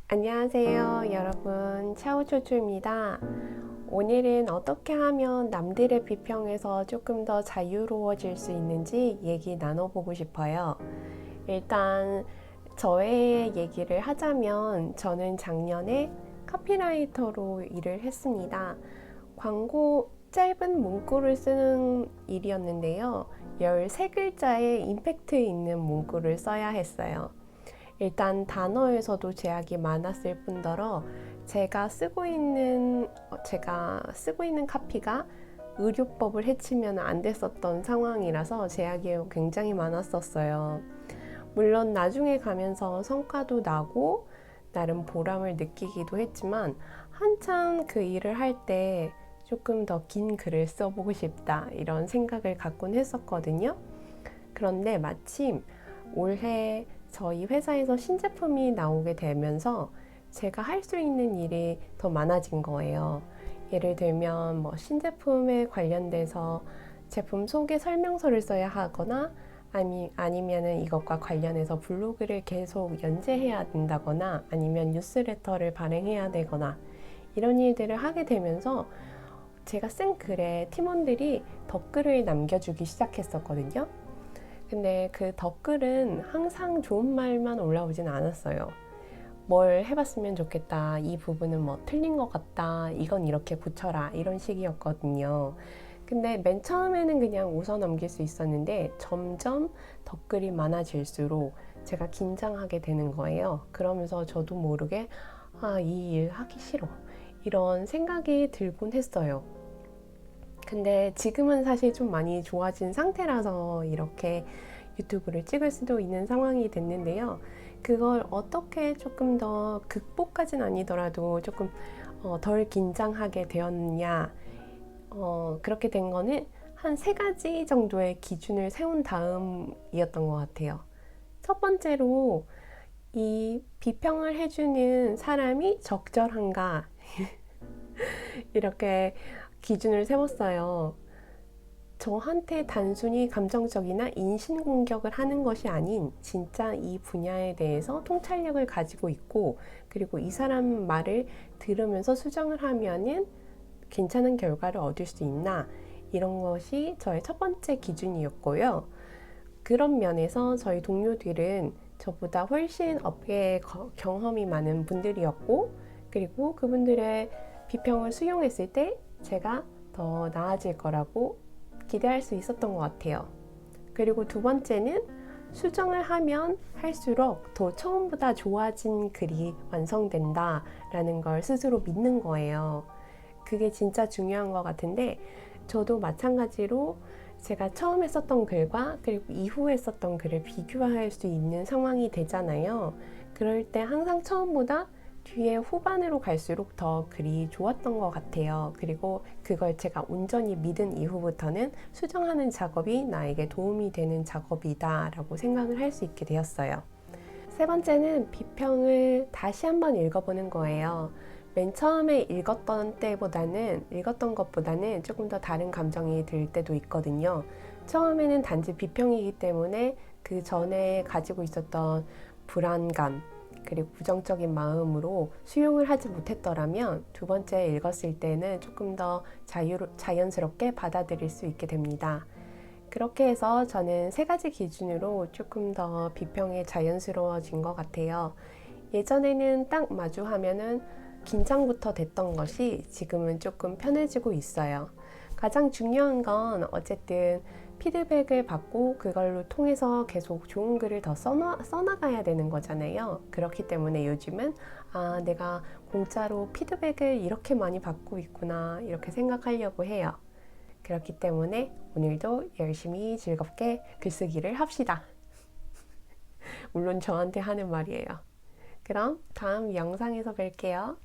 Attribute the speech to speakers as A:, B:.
A: 안녕하세요, 여러분. 차오초초입니다. 오늘은 어떻게 하면 남들의 비평에서 조금 더 자유로워질 수 있는지 얘기 나눠보고 싶어요. 일단 저의 얘기를 하자면 저는 작년에 카피라이터로 일을 했습니다. 광고 짧은 문구를 쓰는 일이었는데요. 13글자의 임팩트 있는 문구를 써야 했어요. 일단 단어에서도 제약이 많았을 뿐더러 제가 쓰고 있는 카피가 의료법을 해치면 안 됐었던 상황이라서 제약이 굉장히 많았었어요. 물론 나중에 가면서 성과도 나고 나름 보람을 느끼기도 했지만 한참 그 일을 할 때 조금 더 긴 글을 써보고 싶다 이런 생각을 갖곤 했었거든요. 그런데 마침 올해 저희 회사에서 신제품이 나오게 되면서 제가 할 수 있는 일이 더 많아진 거예요. 예를 들면 신제품에 관련돼서 제품 소개 설명서를 써야 하거나 아니면은 이것과 관련해서 블로그를 계속 연재해야 된다거나 아니면 뉴스레터를 발행해야 되거나 이런 일들을 하게 되면서 제가 쓴 글에 팀원들이 댓글을 남겨주기 시작했었거든요. 근데 그 댓글은 항상 좋은 말만 올라오진 않았어요. 뭘 해봤으면 좋겠다. 이 부분은 틀린 것 같다. 이건 이렇게 고쳐라. 이런 식이었거든요. 근데 맨 처음에는 그냥 웃어 넘길 수 있었는데 점점 댓글이 많아질수록 제가 긴장하게 되는 거예요. 그러면서 저도 모르게 이 일 하기 싫어. 이런 생각이 들곤 했어요. 근데 지금은 사실 좀 많이 좋아진 상태라서 이렇게 유튜브를 찍을 수도 있는 상황이 됐는데요. 그걸 어떻게 조금 더 극복까진 아니더라도 조금 덜 긴장하게 되었냐. 그렇게 된 거는 한 3가지 정도의 기준을 세운 다음이었던 것 같아요. 첫 번째로 이 비평을 해주는 사람이 적절한가 이렇게 기준을 세웠어요. 저한테 단순히 감정적이나 인신공격을 하는 것이 아닌 진짜 이 분야에 대해서 통찰력을 가지고 있고 그리고 이 사람 말을 들으면서 수정을 하면은 괜찮은 결과를 얻을 수 있나 이런 것이 저의 첫 번째 기준이었고요. 그런 면에서 저희 동료들은 저보다 훨씬 업계에 경험이 많은 분들이었고 그리고 그분들의 비평을 수용했을 때 제가 더 나아질 거라고 기대할 수 있었던 것 같아요. 그리고 두 번째는 수정을 하면 할수록 더 처음보다 좋아진 글이 완성된다 라는 걸 스스로 믿는 거예요. 그게 진짜 중요한 것 같은데 저도 마찬가지로 제가 처음 했었던 글과 그리고 이후에 썼던 글을 비교할 수 있는 상황이 되잖아요. 그럴 때 항상 처음보다 뒤에 후반으로 갈수록 더 글이 좋았던 것 같아요. 그리고 그걸 제가 온전히 믿은 이후부터는 수정하는 작업이 나에게 도움이 되는 작업이다 라고 생각을 할 수 있게 되었어요. 세 번째는 비평을 다시 한번 읽어보는 거예요. 맨 처음에 읽었던 것보다는 조금 더 다른 감정이 들 때도 있거든요. 처음에는 단지 비평이기 때문에 그 전에 가지고 있었던 불안감, 그리고 부정적인 마음으로 수용을 하지 못했더라면 두 번째 읽었을 때는 조금 더 자연스럽게 받아들일 수 있게 됩니다. 그렇게 해서 저는 3가지 기준으로 조금 더 비평에 자연스러워진 것 같아요. 예전에는 딱 마주하면은 긴장부터 됐던 것이 지금은 조금 편해지고 있어요. 가장 중요한 건 어쨌든 피드백을 받고 그걸로 통해서 계속 좋은 글을 더 써나가야 되는 거잖아요. 그렇기 때문에 요즘은 내가 공짜로 피드백을 이렇게 많이 받고 있구나 이렇게 생각하려고 해요. 그렇기 때문에 오늘도 열심히 즐겁게 글쓰기를 합시다. 물론 저한테 하는 말이에요. 그럼 다음 영상에서 뵐게요.